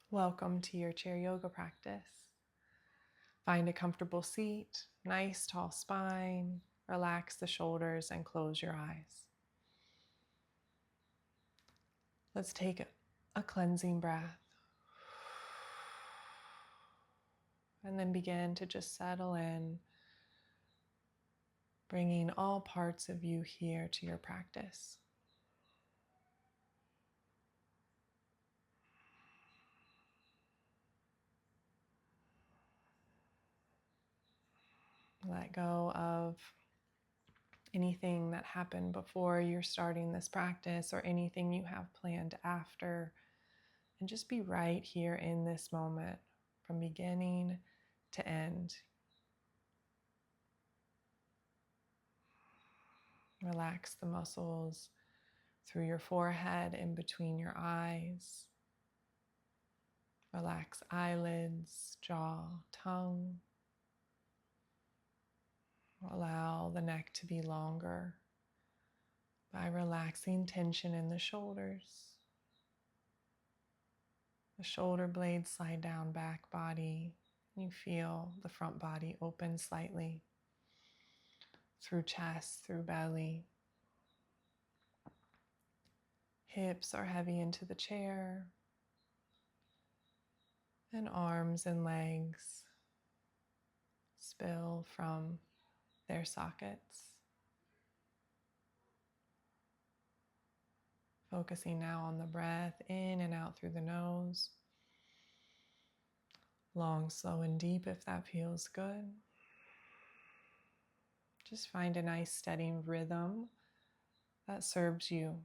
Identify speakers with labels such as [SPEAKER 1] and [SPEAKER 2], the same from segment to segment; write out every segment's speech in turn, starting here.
[SPEAKER 1] Welcome to your chair yoga practice. Find a comfortable seat, nice tall spine, relax the shoulders and close your eyes. Let's take a cleansing breath and then begin to just settle in, bringing all parts of you here to your practice. Let go of anything that happened before you're starting this practice or anything you have planned after, and just be right here in this moment from beginning to end. Relax the muscles through your forehead, in between your eyes. Relax eyelids, jaw, tongue. Allow the neck to be longer by relaxing tension in the shoulders. The shoulder blades slide down, back body. You feel the front body open slightly through chest, through belly. Hips are heavy into the chair, and arms and legs spill from their sockets. Focusing now on the breath in and out through the nose. Long, slow, and deep if that feels good. Just find a nice steady rhythm that serves you.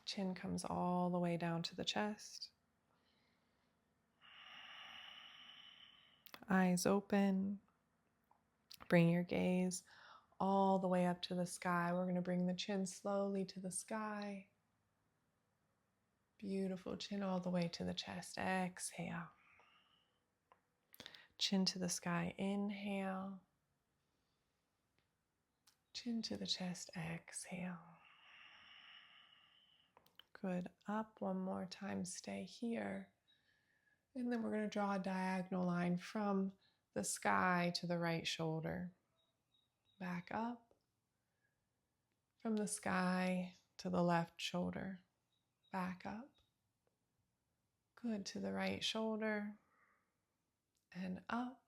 [SPEAKER 1] Chin comes all the way down to the chest. Eyes open. Bring your gaze all the way up to the sky. We're going to bring the chin slowly to the sky. Beautiful. Chin all the way to the chest. Exhale. Chin to the sky. Inhale. Chin to the chest. Exhale. Good. Up one more time. Stay here. And then we're going to draw a diagonal line from the sky to the right shoulder. Back up. From the sky to the left shoulder. Back up. Good. To the right shoulder. And up.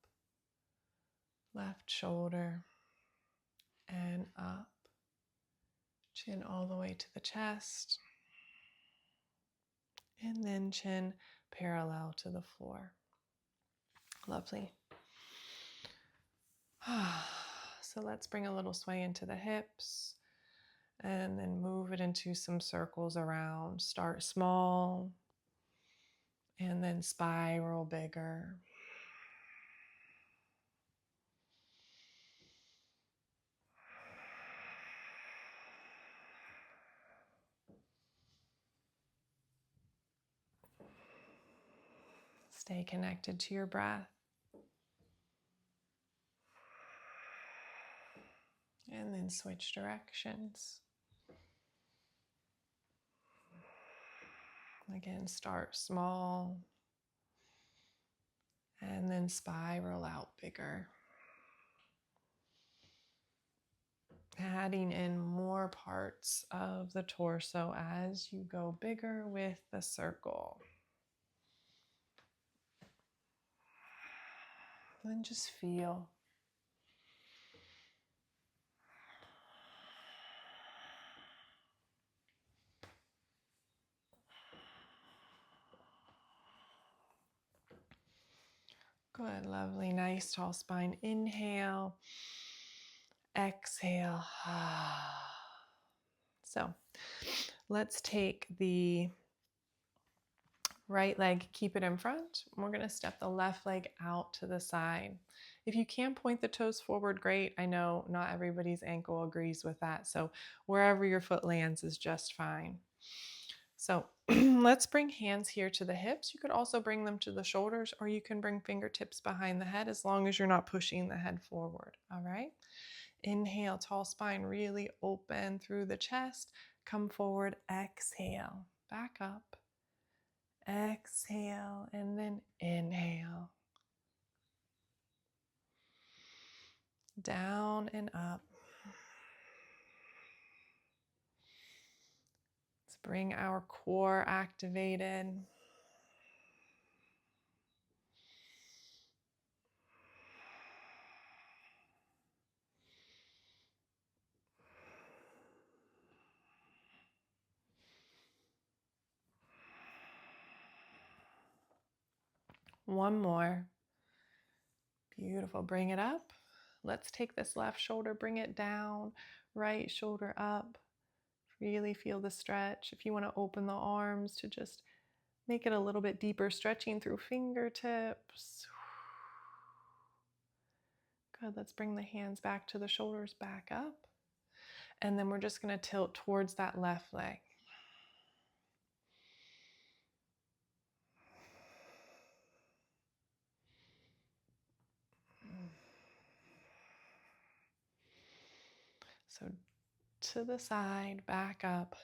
[SPEAKER 1] Left shoulder. And up. Chin all the way to the chest. And then chin parallel to the floor. Lovely. So let's bring a little sway into the hips and then move it into some circles around. Start small and then spiral bigger. Stay connected to your breath. And then switch directions. Again, start small and then spiral out bigger. Adding in more parts of the torso as you go bigger with the circle. And just feel. Good, lovely, nice tall spine. Inhale, exhale. So let's take the right leg, keep it in front. We're going to step the left leg out to the side. If you can point the toes forward, great. I know not everybody's ankle agrees with that. So wherever your foot lands is just fine. So let's bring hands here to the hips. You could also bring them to the shoulders, or you can bring fingertips behind the head as long as you're not pushing the head forward. All right. Inhale, tall spine, really open through the chest. Come forward, exhale, back up. Exhale, and then inhale. Down and up. Let's bring our core activated. One more. Beautiful. Bring it up. Let's take this left shoulder, bring it down, right shoulder up. Really feel the stretch. If you want to open the arms to just make it a little bit deeper, stretching through fingertips. Good. Let's bring the hands back to the shoulders, back up. And then we're just going to tilt towards that left leg. So to the side, back up,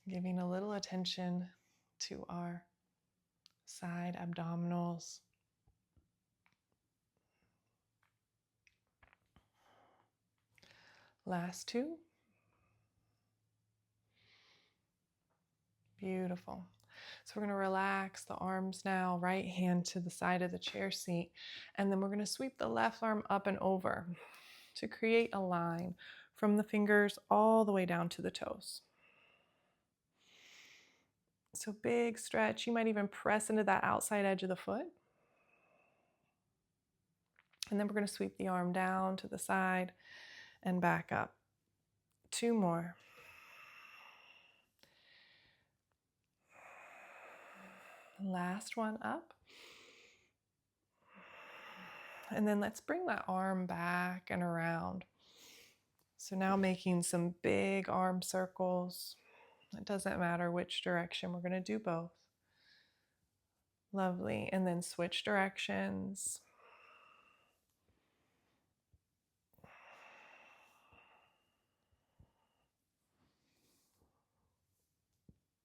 [SPEAKER 1] giving a little attention to our side abdominals. Last two. Beautiful. So we're going to relax the arms now, right hand to the side of the chair seat, and then we're going to sweep the left arm up and over to create a line from the fingers all the way down to the toes. So big stretch. You might even press into that outside edge of the foot. And then we're going to sweep the arm down to the side and back up. Two more. Last one up. And then let's bring that arm back and around. So now making some big arm circles. It doesn't matter which direction, we're going to do both. Lovely. And then switch directions.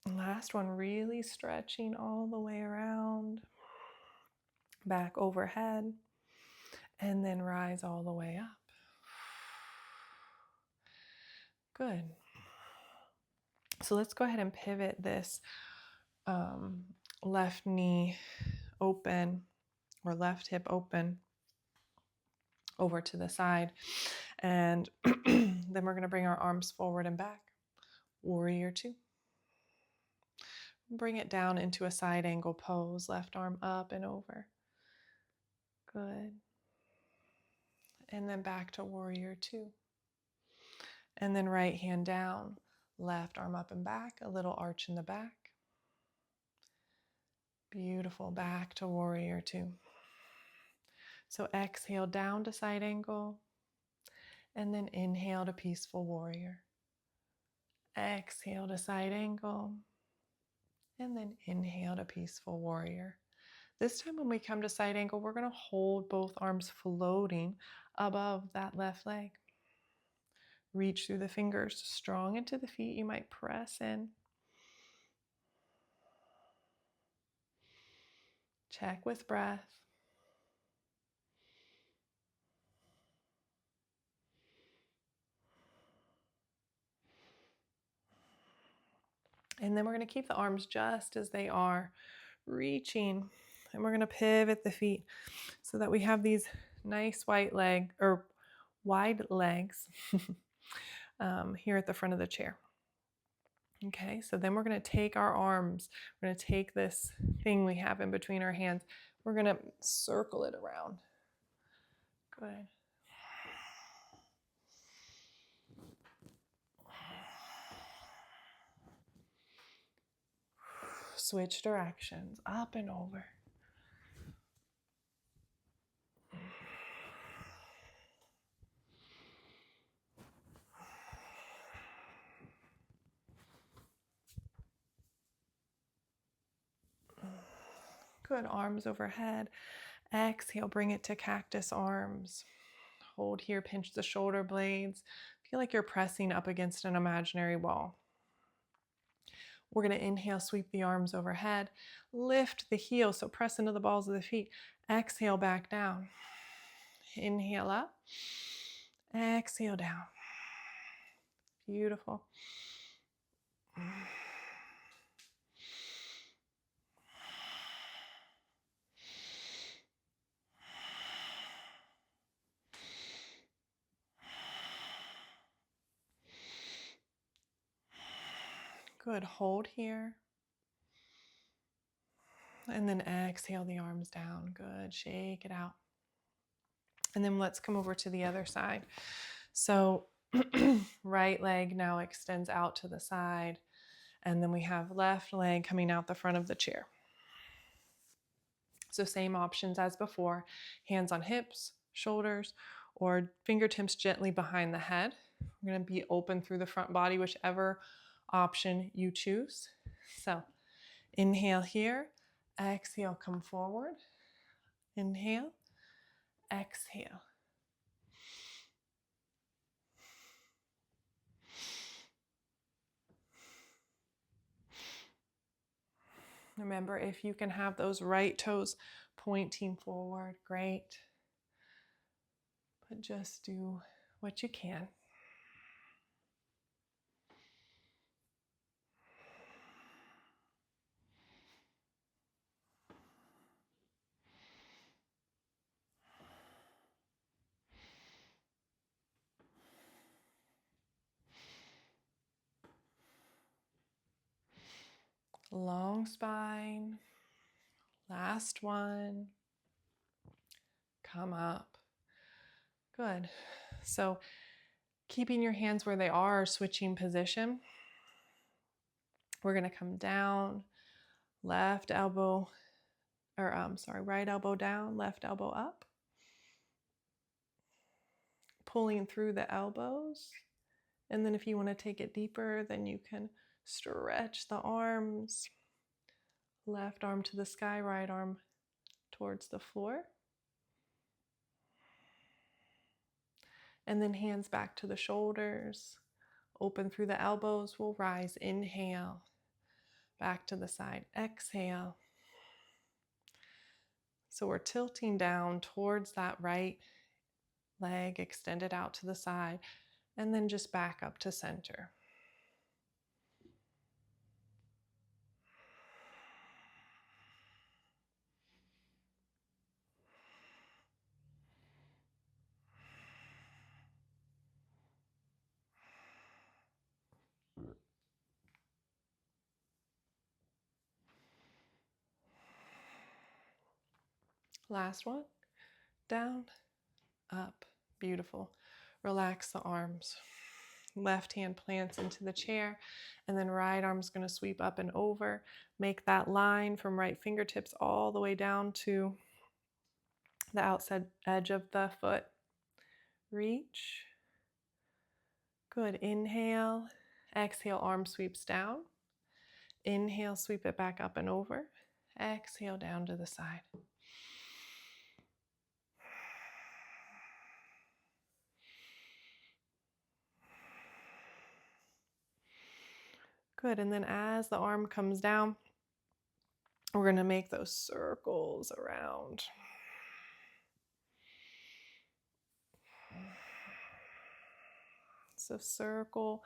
[SPEAKER 1] Last one, really stretching all the way around, back overhead, and then rise all the way up. Good. So let's go ahead and pivot this left knee open or left hip open over to the side. And then we're going to bring our arms forward and back. Warrior two. Bring it down into a side angle pose, left arm up and over. Good. And then back to warrior two. And then right hand down, left arm up and back, a little arch in the back. Beautiful. Back to warrior two. So exhale down to side angle, and then inhale to peaceful warrior. Exhale to side angle, and then inhale to peaceful warrior. This time when we come to side angle, we're going to hold both arms floating above that left leg. Reach through the fingers, strong into the feet. You might press in. Check with breath. And then we're going to keep the arms just as they are, reaching. And we're going to pivot the feet so that we have these nice wide legs here at the front of the chair. Okay, so then we're going to take our arms, we're going to take this thing we have in between our hands, we're going to circle it around. Good. Switch directions, up and over. Good, arms overhead. Exhale, bring it to cactus arms. Hold here, pinch the shoulder blades. Feel like you're pressing up against an imaginary wall. We're going to inhale, sweep the arms overhead. Lift the heels, so press into the balls of the feet. Exhale, back down. Inhale up. Exhale down. Beautiful. Good, hold here. And then exhale the arms down. Good, shake it out. And then let's come over to the other side. So right leg now extends out to the side. And then we have left leg coming out the front of the chair. So same options as before, hands on hips, shoulders, or fingertips gently behind the head. We're going to be open through the front body, whichever option you choose. So inhale here, exhale, come forward. Inhale, exhale. Remember, if you can have those right toes pointing forward, great. But just do what you can. Long spine. Last one. Come up. Good. So keeping your hands where they are, switching position. We're going to come down, right elbow down, left elbow up. Pulling through the elbows. And then if you want to take it deeper, then you can stretch the arms. Left arm to the sky, right arm towards the floor. And then hands back to the shoulders. Open through the elbows. We'll rise. Inhale. Back to the side. Exhale. So we're tilting down towards that right leg, extended out to the side, and then just back up to center. Last one. Down, up. Beautiful. Relax the arms. Left hand plants into the chair, and then right arm's going to sweep up and over. Make that line from right fingertips all the way down to the outside edge of the foot. Reach. Good. Inhale. Exhale, arm sweeps down. Inhale, sweep it back up and over. Exhale, down to the side. Good, and then as the arm comes down, we're going to make those circles around. So circle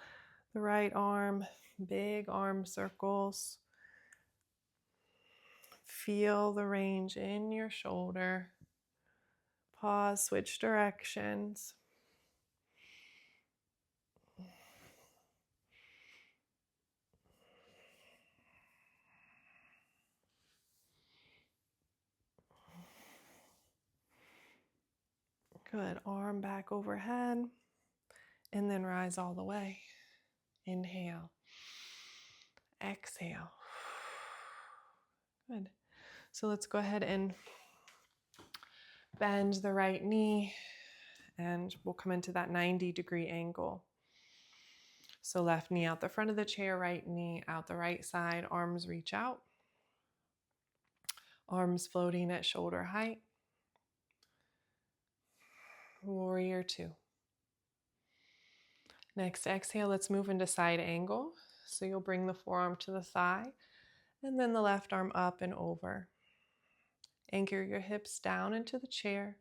[SPEAKER 1] the right arm, big arm circles. Feel the range in your shoulder. Pause, switch directions. Good, arm back overhead, and then rise all the way. Inhale, exhale. Good. So let's go ahead and bend the right knee, and we'll come into that 90-degree angle. So left knee out the front of the chair, right knee out the right side, arms reach out. Arms floating at shoulder height. Warrior two. Next exhale, let's move into side angle. So you'll bring the forearm to the thigh and then the left arm up and over. Anchor your hips down into the chair.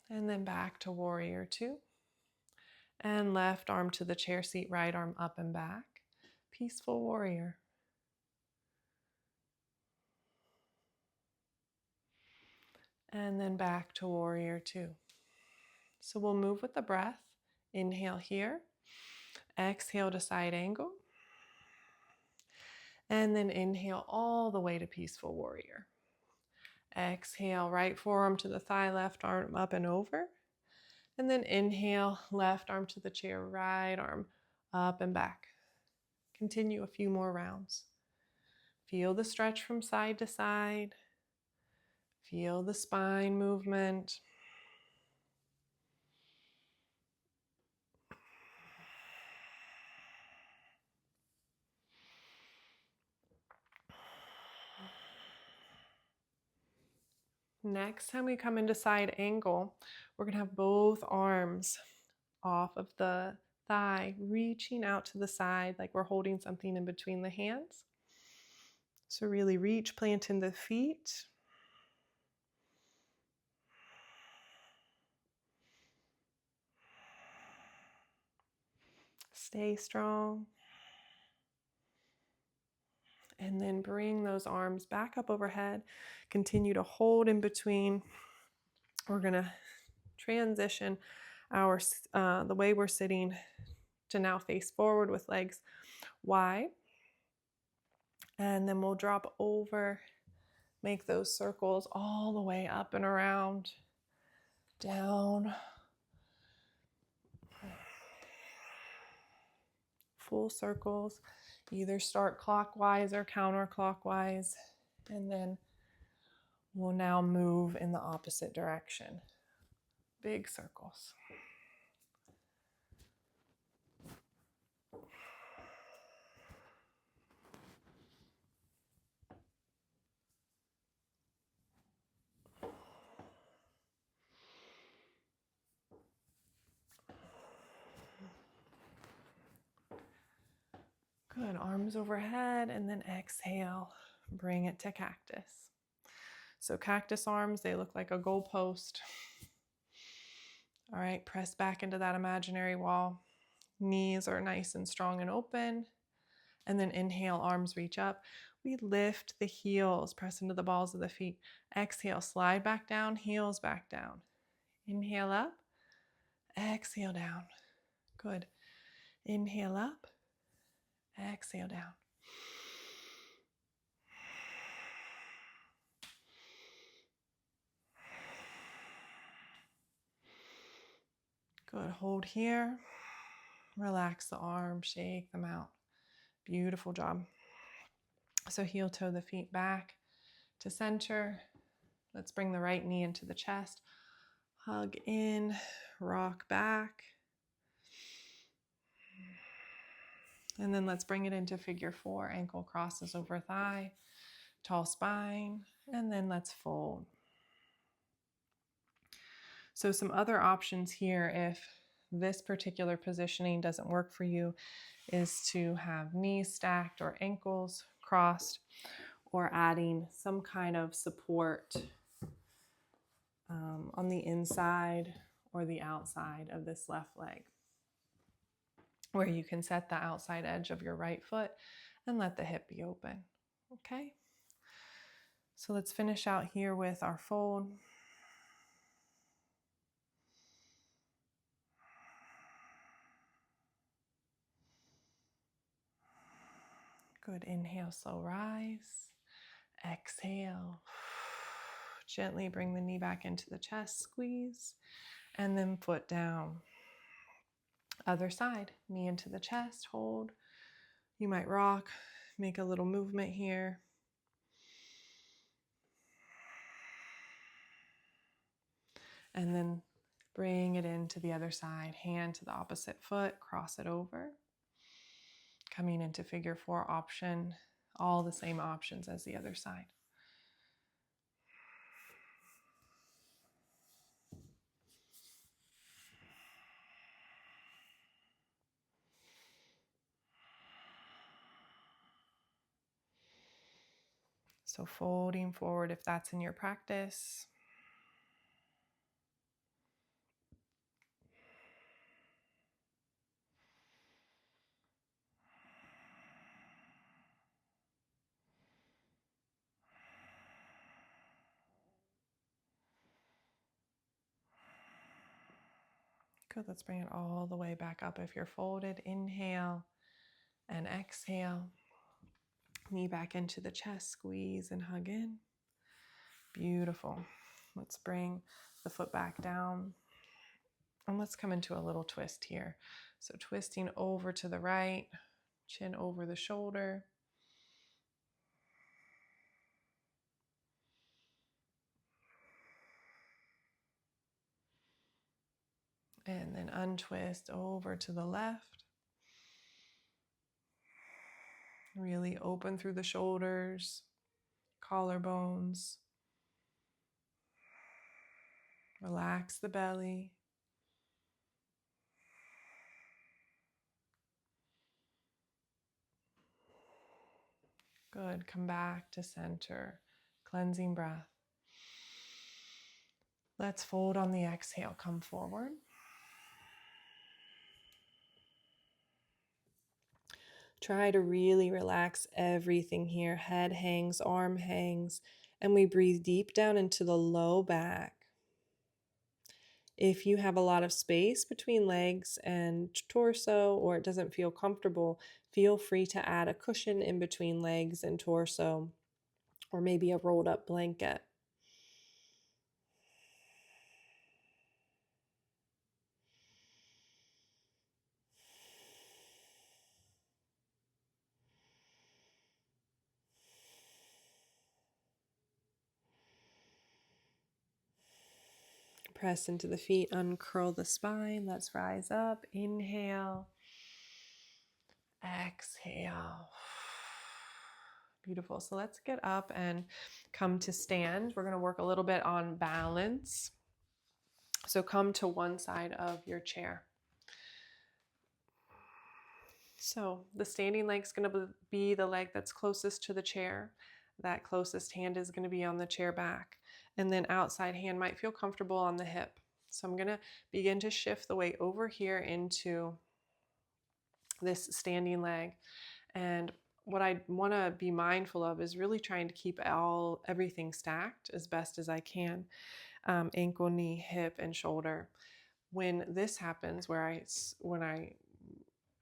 [SPEAKER 1] And then back to warrior two. And left arm to the chair seat, right arm up and back. Peaceful warrior. And then back to warrior two. So we'll move with the breath. Inhale here. Exhale to side angle. And then inhale all the way to peaceful warrior. Exhale, right forearm to the thigh, left arm up and over. And then inhale, left arm to the chair, right arm up and back. Continue a few more rounds. Feel the stretch from side to side. Feel the spine movement. Next time we come into side angle, we're going to have both arms off of the thigh, reaching out to the side like we're holding something in between the hands. So really reach, planting the feet. Stay strong. And then bring those arms back up overhead. Continue to hold in between. We're going to transition the way we're sitting to now face forward with legs wide. And then we'll drop over, make those circles all the way up and around, down. Full circles. Either start clockwise or counterclockwise. And then we'll now move in the opposite direction. Big circles. Good, arms overhead, and then exhale, bring it to cactus. So cactus arms, they look like a goalpost. All right, press back into that imaginary wall. Knees are nice and strong and open. And then inhale, arms reach up. We lift the heels, press into the balls of the feet. Exhale, slide back down, heels back down. Inhale up, exhale down. Good. Inhale up, exhale down. Good, hold here. Relax the arms, shake them out. Beautiful job. So heel toe the feet back to center. Let's bring the right knee into the chest. Hug in, rock back. And then let's bring it into figure four. Ankle crosses over thigh, tall spine, and then let's fold. So some other options here, if this particular positioning doesn't work for you, is to have knees stacked or ankles crossed, or adding some kind of support on the inside or the outside of this left leg, where you can set the outside edge of your right foot and let the hip be open. Okay? So let's finish out here with our fold. Good. Inhale, slow rise. Exhale. Gently bring the knee back into the chest, squeeze, and then foot down. Other side, knee into the chest, hold. You might rock, make a little movement here. And then bring it into the other side, hand to the opposite foot, cross it over. Coming into figure 4 option, all the same options as the other side. So folding forward if that's in your practice. Good, let's bring it all the way back up if you're folded. Inhale and exhale. Knee back into the chest, squeeze and hug in. Beautiful. Let's bring the foot back down. And let's come into a little twist here. So twisting over to the right, chin over the shoulder. And then untwist over to the left. Really open through the shoulders, collarbones. Relax the belly. Good. Come back to center. Cleansing breath. Let's fold on the exhale. Come forward. Try to really relax everything here. Head hangs, arm hangs, and we breathe deep down into the low back. If you have a lot of space between legs and torso, or it doesn't feel comfortable, feel free to add a cushion in between legs and torso, or maybe a rolled up blanket. Press into the feet, uncurl the spine. Let's rise up. Inhale. Exhale. Beautiful. So let's get up and come to stand. We're going to work a little bit on balance. So come to one side of your chair. So the standing leg is going to be the leg that's closest to the chair. That closest hand is going to be on the chair back. And then outside hand might feel comfortable on the hip. So I'm going to begin to shift the weight over here into this standing leg. And what I want to be mindful of is really trying to keep everything stacked as best as I can. Ankle, knee, hip, and shoulder. When this happens, when I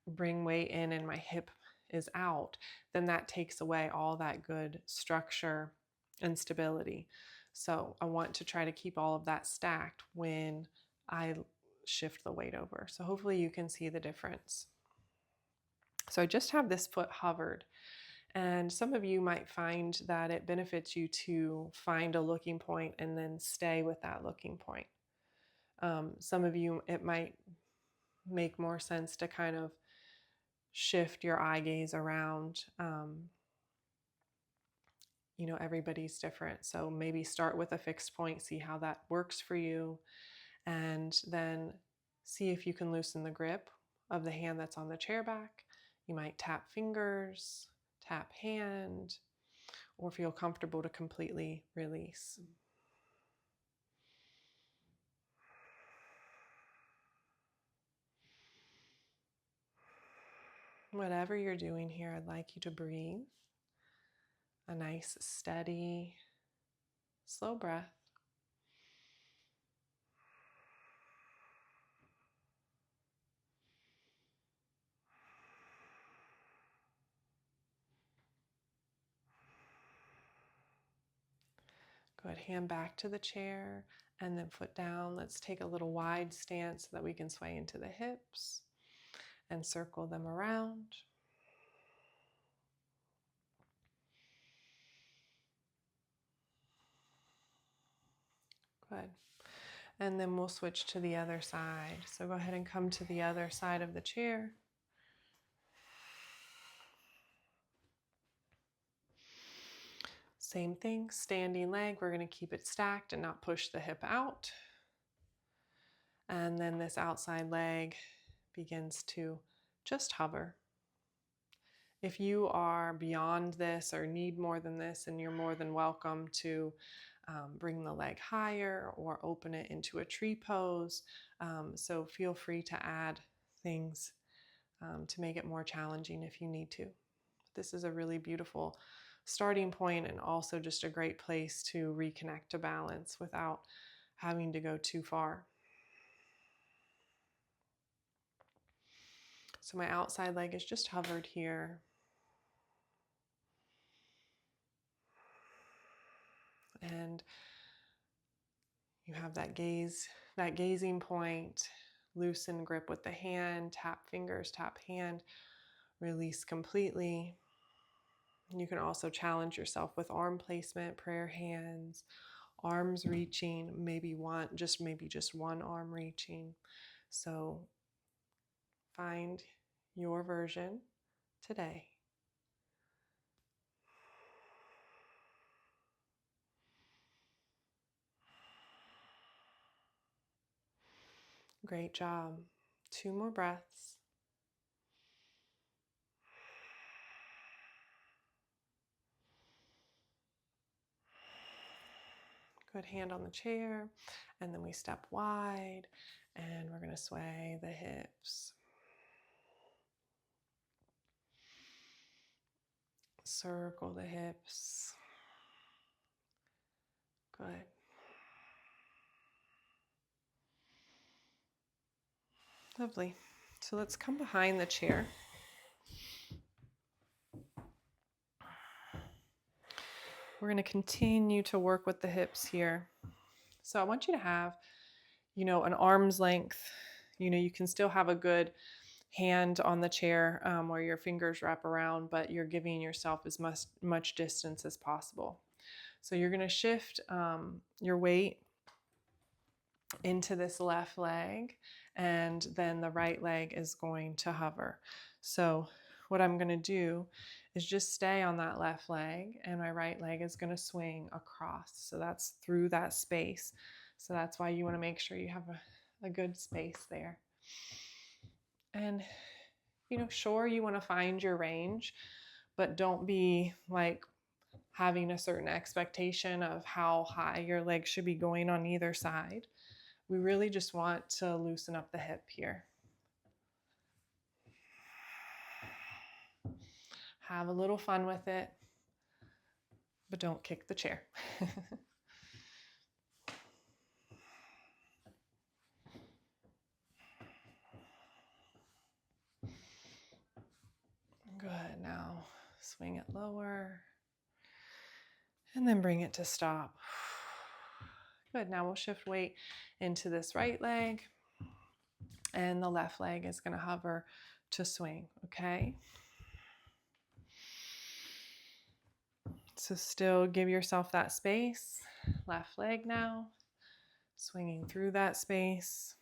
[SPEAKER 1] bring weight in and my hip is out, then that takes away all that good structure and stability. So I want to try to keep all of that stacked when I shift the weight over. So hopefully you can see the difference. So I just have this foot hovered, and some of you might find that it benefits you to find a looking point and then stay with that looking point. Some of you, it might make more sense to kind of shift your eye gaze around. Everybody's different. So maybe start with a fixed point, see how that works for you, and then see if you can loosen the grip of the hand that's on the chair back. You might tap fingers, tap hand, or feel comfortable to completely release. Whatever you're doing here, I'd like you to breathe a nice, steady, slow breath. Good. Hand back to the chair and then foot down. Let's take a little wide stance so that we can sway into the hips and circle them around. Good. And then we'll switch to the other side. So go ahead and come to the other side of the chair. Same thing, standing leg, we're going to keep it stacked and not push the hip out. And then this outside leg begins to just hover. If you are beyond this or need more than this, and you're more than welcome to bring the leg higher or open it into a tree pose. So feel free to add things to make it more challenging if you need to. This is a really beautiful starting point and also just a great place to reconnect to balance without having to go too far. So my outside leg is just hovered here. And you have that gazing point, loosen grip with the hand, tap fingers, tap hand, release completely. You can also challenge yourself with arm placement, prayer hands, arms reaching, maybe just one arm reaching. So find your version today. Great job. 2 more breaths. Good, hand on the chair, and then we step wide, and we're going to sway the hips. Circle the hips. Good. Lovely. So let's come behind the chair. We're going to continue to work with the hips here. So I want you to have, an arm's length. You can still have a good hand on the chair where your fingers wrap around, but you're giving yourself as much distance as possible. So you're going to shift your weight into this left leg, and then the right leg is going to hover. So what I'm going to do is just stay on that left leg, and my right leg is going to swing across. So that's through that space. So that's why you want to make sure you have a good space there. And, sure, you want to find your range, but don't be like having a certain expectation of how high your leg should be going on either side. We really just want to loosen up the hip here. Have a little fun with it, but don't kick the chair. Good, now swing it lower and then bring it to stop. Good, now we'll shift weight into this right leg, and the left leg is going to hover to swing, okay? So still give yourself that space. Left leg now, swinging through that space.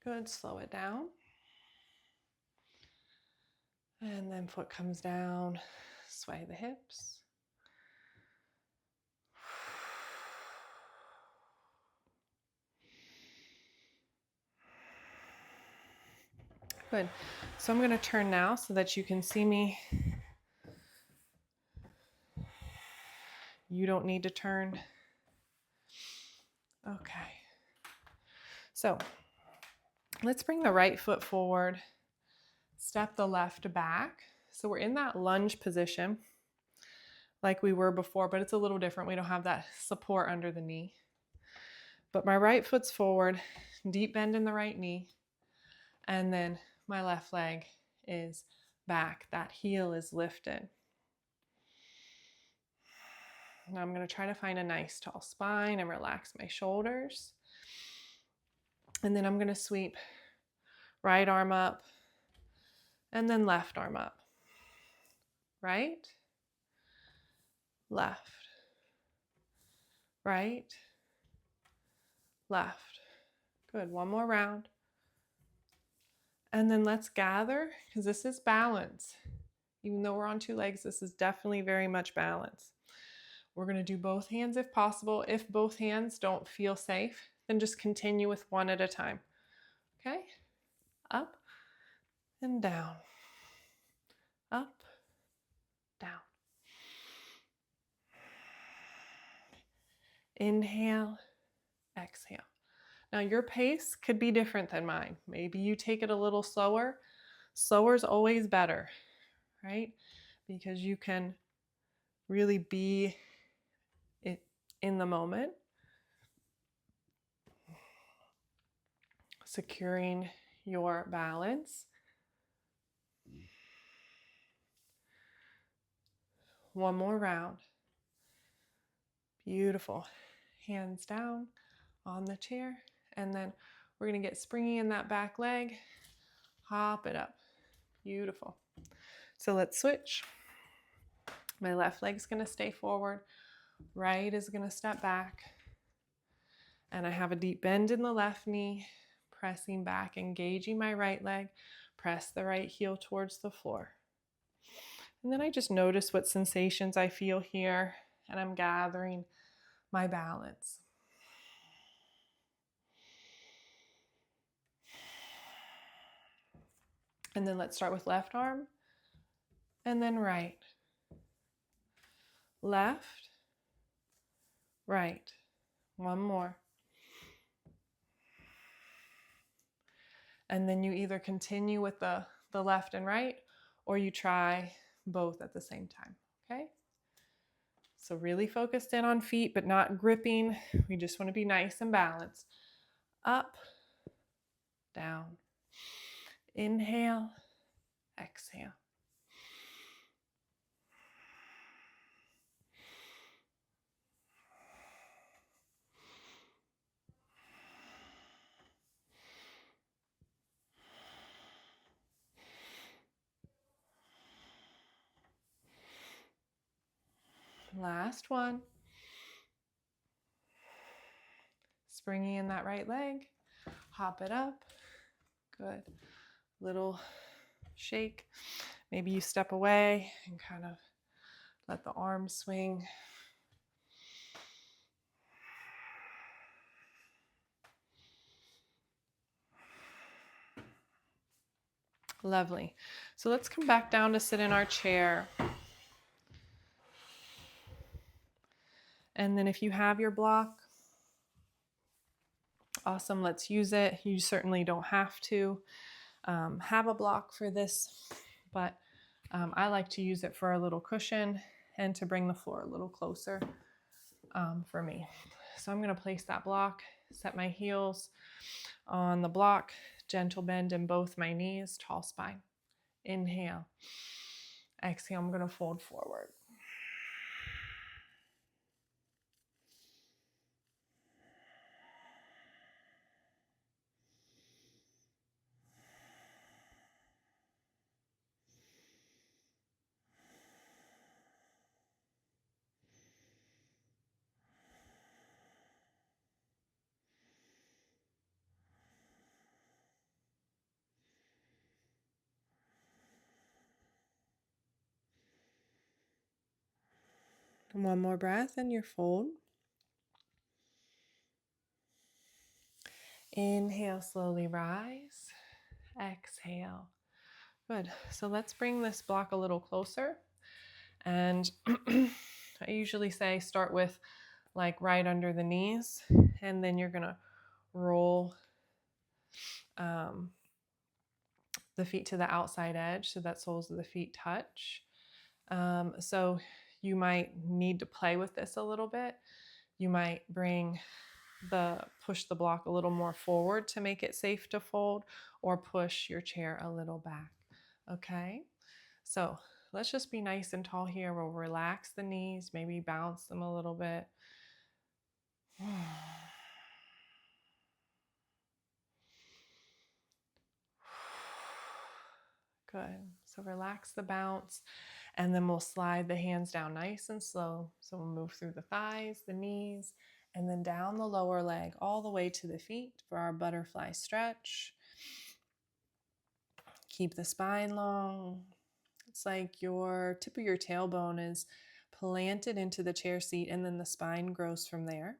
[SPEAKER 1] Good, slow it down. And then foot comes down, sway the hips. Good. So I'm going to turn now so that you can see me. You don't need to turn. Okay. So let's bring the right foot forward, step the left back. So we're in that lunge position like we were before, but it's a little different. We don't have that support under the knee. But my right foot's forward, deep bend in the right knee, and then my left leg is back. That heel is lifted. Now I'm going to try to find a nice tall spine and relax my shoulders. And then I'm going to sweep right arm up and then left arm up. Right, left, right, left. Good, one more round. And then let's gather, because this is balance. Even though we're on two legs, this is definitely very much balance. We're going to do both hands if possible. If both hands don't feel safe, then just continue with one at a time. Okay? Up and down. Up, down. Inhale, exhale. Now your pace could be different than mine. Maybe you take it a little slower. Slower is always better, right? Because you can really be in the moment, securing your balance. One more round. Beautiful. Hands down on the chair. And then we're going to get springy in that back leg. Hop it up. Beautiful. So let's switch. My left leg's going to stay forward. Right is going to step back. And I have a deep bend in the left knee, pressing back, engaging my right leg. Press the right heel towards the floor. And then I just notice what sensations I feel here, and I'm gathering my balance. And then let's start with left arm, and then right. Left, right. One more. And then you either continue with the left and right, or you try both at the same time, okay? So really focused in on feet, but not gripping. We just want to be nice and balanced. Up, down. Inhale, exhale. Last one. Springy in that right leg. Hop it up. Good. Little shake. Maybe you step away and kind of let the arms swing. Lovely. So let's come back down to sit in our chair. And then if you have your block, awesome, let's use it. You certainly don't have to have a block for this, but I like to use it for a little cushion and to bring the floor a little closer for me. So I'm going to place that block, set my heels on the block, gentle bend in both my knees, tall spine. Inhale. Exhale, I'm going to fold forward. One more breath and your fold. Inhale, slowly rise. Exhale. Good. So let's bring this block a little closer. And I usually say start with like right under the knees, and then you're going to roll the feet to the outside edge so that soles of the feet touch. So you might need to play with this a little bit. You might push the block a little more forward to make it safe to fold, or push your chair a little back. Okay, so let's just be nice and tall here. We'll relax the knees, maybe bounce them a little bit. Good. So relax the bounce, and then we'll slide the hands down nice and slow. So we'll move through the thighs, the knees, and then down the lower leg all the way to the feet for our butterfly stretch. Keep the spine long. It's like your tip of your tailbone is planted into the chair seat, and then the spine grows from there.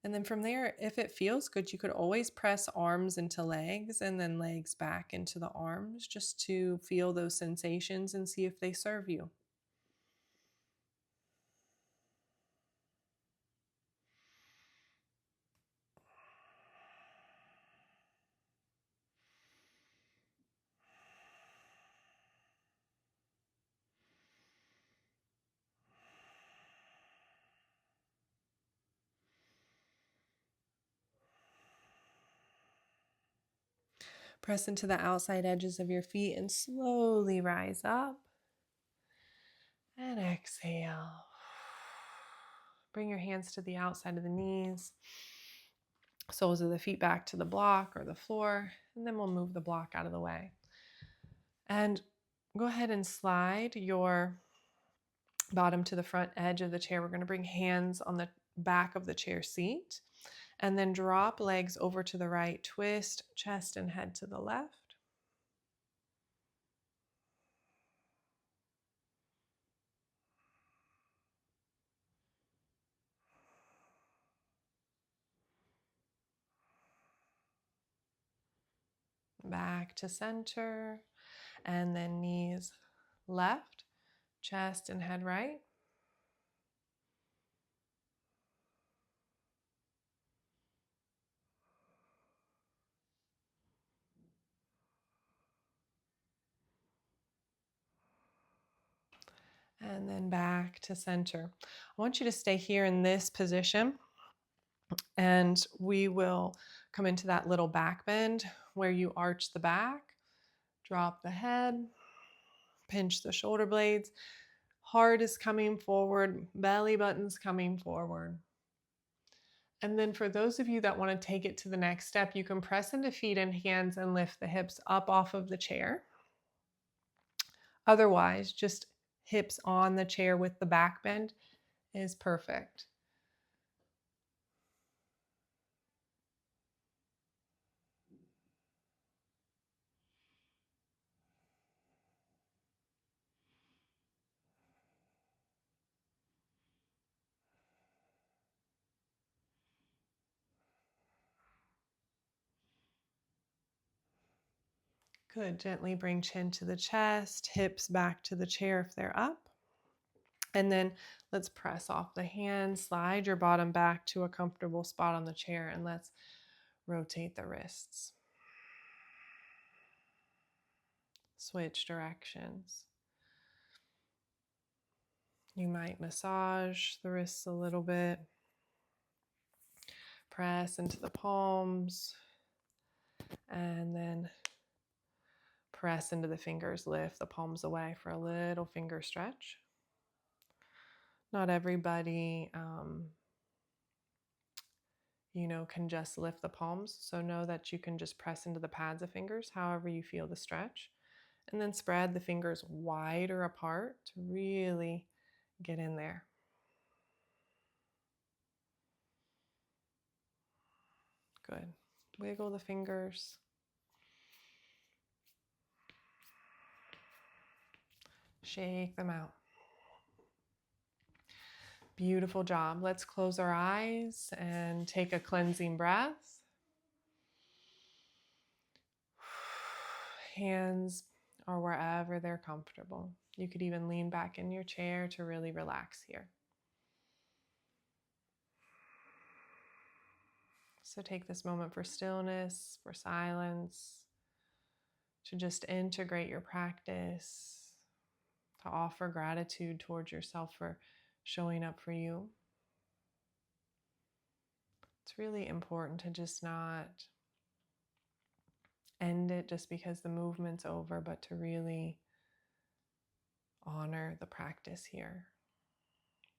[SPEAKER 1] And then from there, if it feels good, you could always press arms into legs and then legs back into the arms just to feel those sensations and see if they serve you. Press into the outside edges of your feet and slowly rise up. And exhale. Bring your hands to the outside of the knees. Soles of the feet back to the block or the floor. And then we'll move the block out of the way. And go ahead and slide your bottom to the front edge of the chair. We're going to bring hands on the back of the chair seat. And then drop legs over to the right. Twist chest and head to the left. Back to center, and then knees left, chest and head right. And then back to center. I want you to stay here in this position, and we will come into that little back bend where you arch the back, drop the head, pinch the shoulder blades. Heart is coming forward, belly button's coming forward. And then for those of you that want to take it to the next step, you can press into feet and hands and lift the hips up off of the chair. Otherwise, just hips on the chair with the back bend is perfect. Good. Gently bring chin to the chest, hips back to the chair if they're up. And then let's press off the hands, slide your bottom back to a comfortable spot on the chair, and let's rotate the wrists. Switch directions. You might massage the wrists a little bit. Press into the palms, and then press into the fingers, lift the palms away for a little finger stretch. Not everybody, can just lift the palms. So know that you can just press into the pads of fingers, however you feel the stretch. And then spread the fingers wider apart to really get in there. Good. Wiggle the fingers. Shake them out. Beautiful job. Let's close our eyes and take a cleansing breath. Hands are wherever they're comfortable. You could even lean back in your chair to really relax here. So take this moment for stillness, for silence, to just integrate your practice, to offer gratitude towards yourself for showing up for you. It's really important to just not end it just because the movement's over, but to really honor the practice here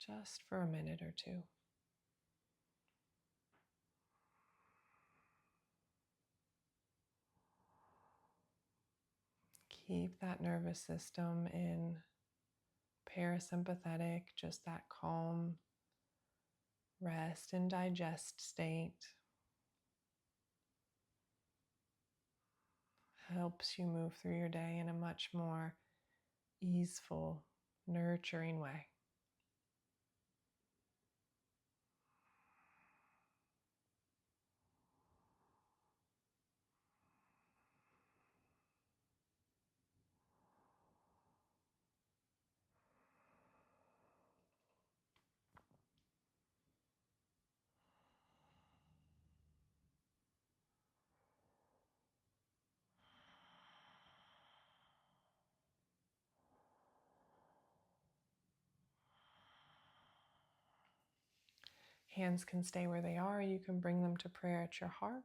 [SPEAKER 1] just for a minute or two. Keep that nervous system in parasympathetic, just that calm, rest and digest state. Helps you move through your day in a much more easeful, nurturing way. Hands can stay where they are. You can bring them to prayer at your heart.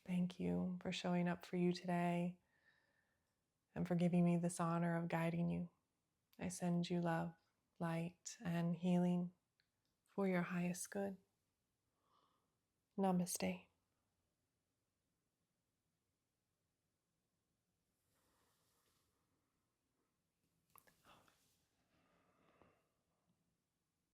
[SPEAKER 1] Thank you for showing up for you today and for giving me this honor of guiding you. I send you love, light, and healing for your highest good. Namaste.